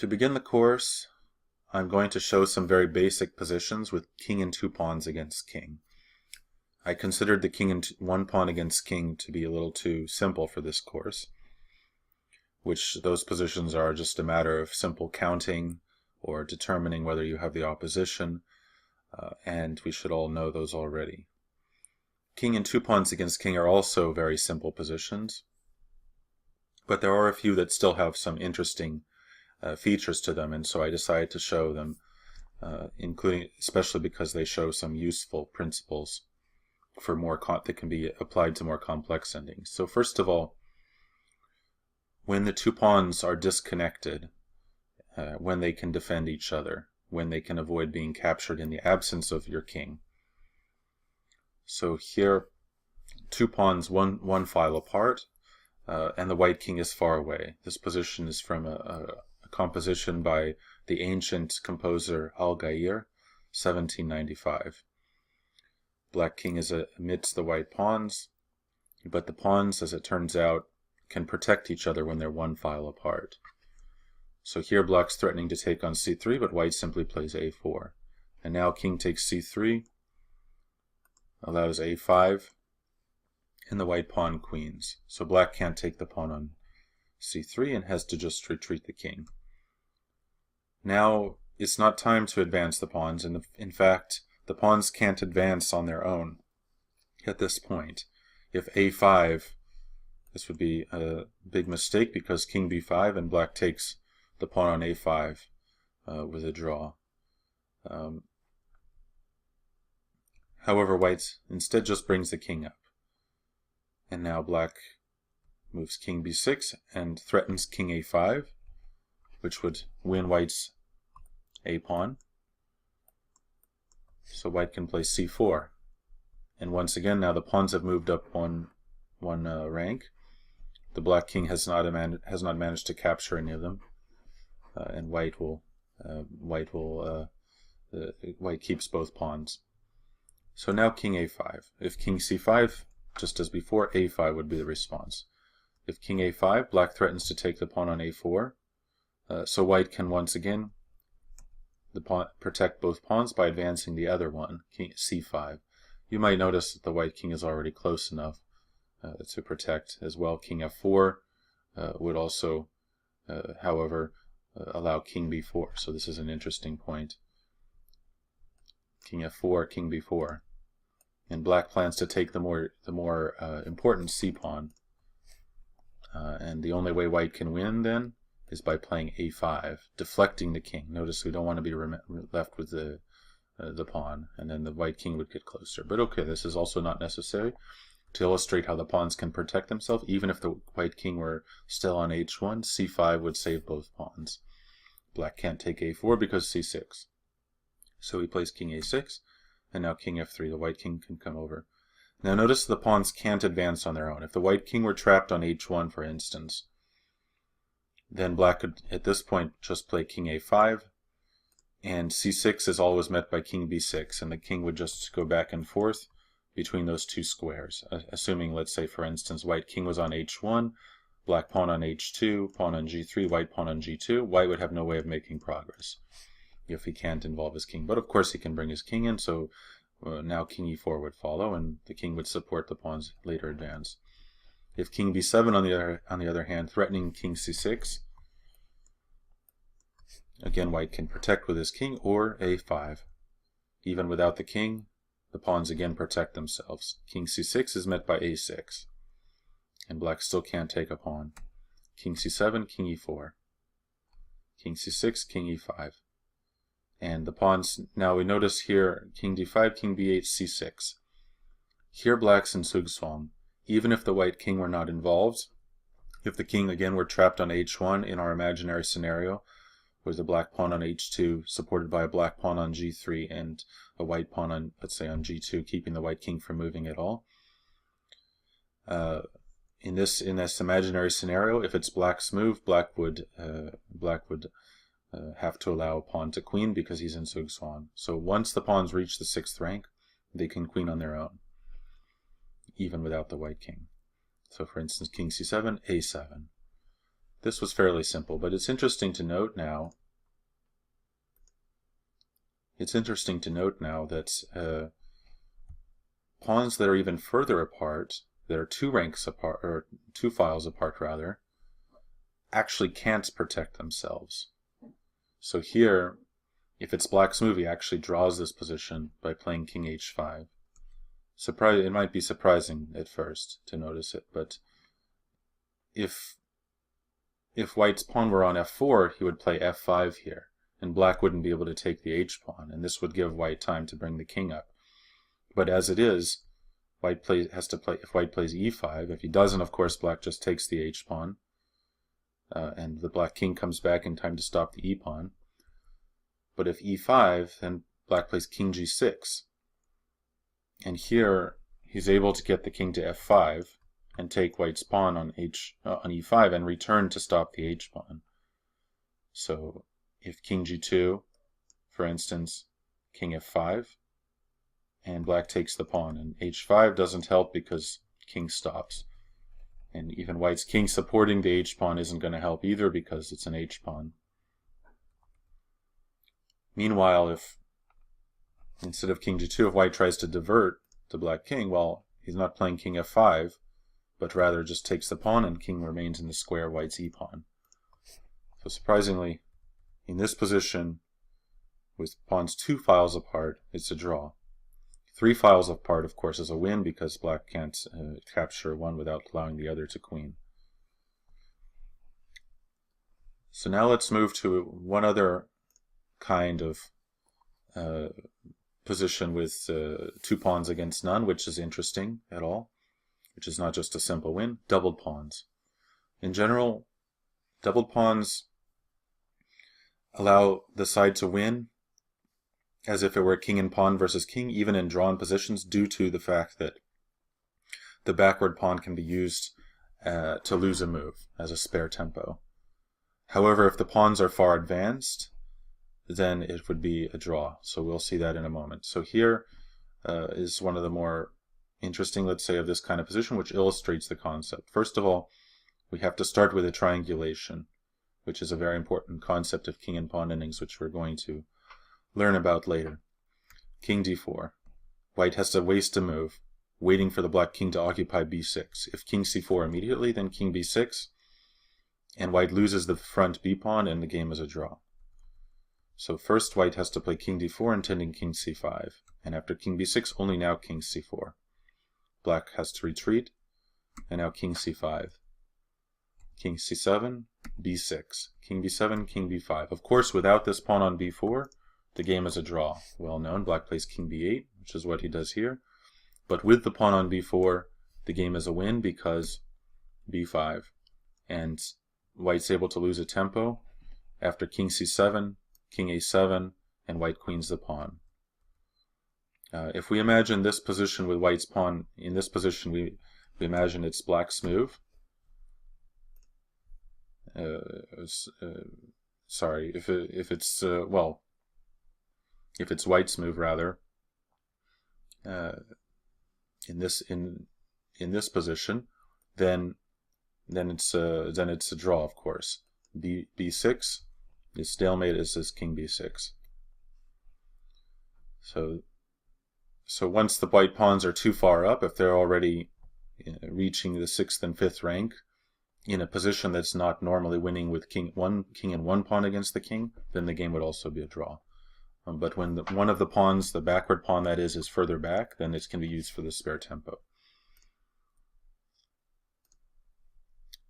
To begin the course, I'm going to show some very basic positions with king and 2 pawns against king. I considered the king and 1 pawn against king to be a little too simple for this course, which those positions are just a matter of simple counting or determining whether you have the opposition, and we should all know those already. King and 2 pawns against king are also very simple positions, but there are a few that still have some interesting features to them, and so I decided to show them, especially because they show some useful principles for that can be applied to more complex endings. So first of all, when the 2 pawns are disconnected, when they can defend each other, when they can avoid being captured in the absence of your king. So here, 2 pawns one file apart, and the white king is far away. This position is from a composition by the ancient composer Algair, 1795. Black king is amidst the white pawns, but the pawns, as it turns out, can protect each other when they're 1 file apart. So here black's threatening to take on c3, but white simply plays a4. And now king takes c3, allows a5, and the white pawn queens. So black can't take the pawn on c3 and has to just retreat the king. Now it's not time to advance the pawns, and in fact the pawns can't advance on their own at this point. If a5, this would be a big mistake because king b5 and black takes the pawn on a5 with a draw. However, white instead just brings the king up. And now black moves king b6 and threatens king a5, which would win white's a pawn. So white can play c4. And once again, now the pawns have moved up one rank. The black king has not managed to capture any of them, and white keeps both pawns. So now king a5. If king c5, just as before, a5 would be the response. If king a5, black threatens to take the pawn on a4, so white can once again protect both pawns by advancing the other one, king c5. You might notice that the white king is already close enough to protect as well. King f4 would also, however, allow king b4. So this is an interesting point. King f4, king b4. And black plans to take the more important c pawn. And the only way white can win then is by playing a5, deflecting the king. Notice we don't want to be left with the pawn, and then the white king would get closer. But okay, this is also not necessary to illustrate how the pawns can protect themselves. Even if the white king were still on h1, c5 would save both pawns. Black can't take a4 because c6. So he plays king a6, and now king f3. The white king can come over. Now notice the pawns can't advance on their own. If the white king were trapped on h1, for instance, then black could, at this point, just play king a5, and c6 is always met by king b6, and the king would just go back and forth between those 2 squares. Assuming, let's say, for instance, white king was on h1, black pawn on h2, pawn on g3, white pawn on g2, white would have no way of making progress if he can't involve his king. But of course he can bring his king in, so now king e4 would follow, and the king would support the pawn's later advance. If king b7, on the other hand, threatening king c6, again white can protect with his king, or a5. Even without the king, the pawns again protect themselves. King c6 is met by a6, and black still can't take a pawn. King c7, king e4. King c6, king e5. And the pawns, now we notice here, king d5, king b8, c6. Here black's in zugzwang. Even if the white king were not involved, if the king again were trapped on h1 in our imaginary scenario, with the black pawn on h2 supported by a black pawn on g3 and a white pawn on, let's say, on g2, keeping the white king from moving at all. In this imaginary scenario, if it's black's move, black would have to allow a pawn to queen because he's in zugzwang. So once the pawns reach the 6th rank, they can queen on their own, even without the white king. So for instance, king c7, a7. this was fairly simple, but it's interesting to note now. That pawns that are even further apart, that are 2 ranks apart, or 2 files apart rather, actually can't protect themselves. So here, if it's black's move, he actually draws this position by playing king h5. It might be surprising at first to notice it, but if white's pawn were on f4, he would play f5 here, and black wouldn't be able to take the h-pawn, and this would give white time to bring the king up. But as it is, if white plays e5, if he doesn't, of course, black just takes the h-pawn, and the black king comes back in time to stop the e-pawn. But if e5, then black plays king g6. And here, he's able to get the king to f5 and take white's pawn on e5 and return to stop the h-pawn. So if king g2, for instance, king f5, and black takes the pawn, and h5 doesn't help because king stops. And even white's king supporting the h-pawn isn't going to help either because it's an h-pawn. Meanwhile, if instead of king g2, if white tries to divert the black king, well, he's not playing king f5, but rather just takes the pawn and king remains in the square of white's e-pawn. So surprisingly, in this position, with pawns 2 files apart, it's a draw. 3 files apart, of course, is a win because black can't capture one without allowing the other to queen. So now let's move to one other kind of position with 2 pawns against none, which is interesting at all, which is not just a simple win, doubled pawns. In general, doubled pawns allow the side to win as if it were king and pawn versus king, even in drawn positions, due to the fact that the backward pawn can be used to lose a move as a spare tempo. However, if the pawns are far advanced, then it would be a draw. So we'll see that in a moment. So here is one of the more interesting, let's say, of this kind of position, which illustrates the concept. First of all, we have to start with a triangulation, which is a very important concept of king and pawn endings, which we're going to learn about later. King d4. White has to waste a move, waiting for the black king to occupy b6. If king c4 immediately, then king b6, and white loses the front b pawn, and the game is a draw. So first white has to play king d4, intending king c5, and after king b6, only now king c4. Black has to retreat, and now king c5. King c7, b6, king b7, king b5. Of course, without this pawn on b4, the game is a draw. Well known, black plays king b8, which is what he does here. But with the pawn on b4, the game is a win because b5. And white's able to lose a tempo after king c7, king a7, and white queens the pawn. If we imagine this position with white's pawn, in this position we imagine it's black's move. Sorry, if it's white's move rather, in this position, then it's a draw, of course. b6, the stalemate is king b6. So once the white pawns are too far up, if they're already reaching the 6th and 5th rank, in a position that's not normally winning with king and one pawn against the king, then the game would also be a draw. But when one of the pawns, the backward pawn that is further back, then it can be used for the spare tempo.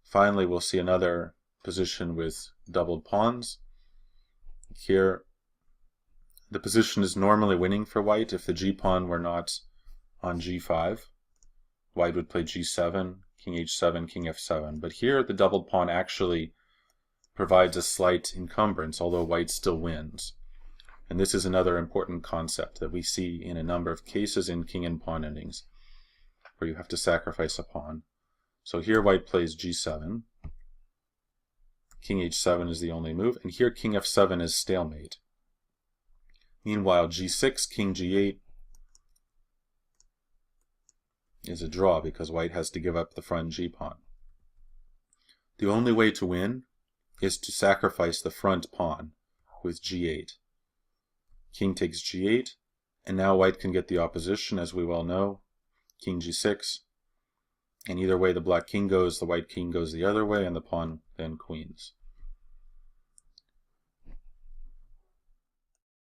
Finally, we'll see another position with doubled pawns. Here, the position is normally winning for white if the g-pawn were not on g5. White would play g7, king h7, king f7. But here, the doubled pawn actually provides a slight encumbrance, although white still wins. And this is another important concept that we see in a number of cases in king and pawn endings, where you have to sacrifice a pawn. So here white plays g7, king h7 is the only move, and here king f7 is stalemate. Meanwhile, g6, king g8 is a draw because white has to give up the front g-pawn. The only way to win is to sacrifice the front pawn with g8. King takes g8, and now white can get the opposition, as we well know. King g6, and either way the black king goes, the white king goes the other way, and the pawn then queens.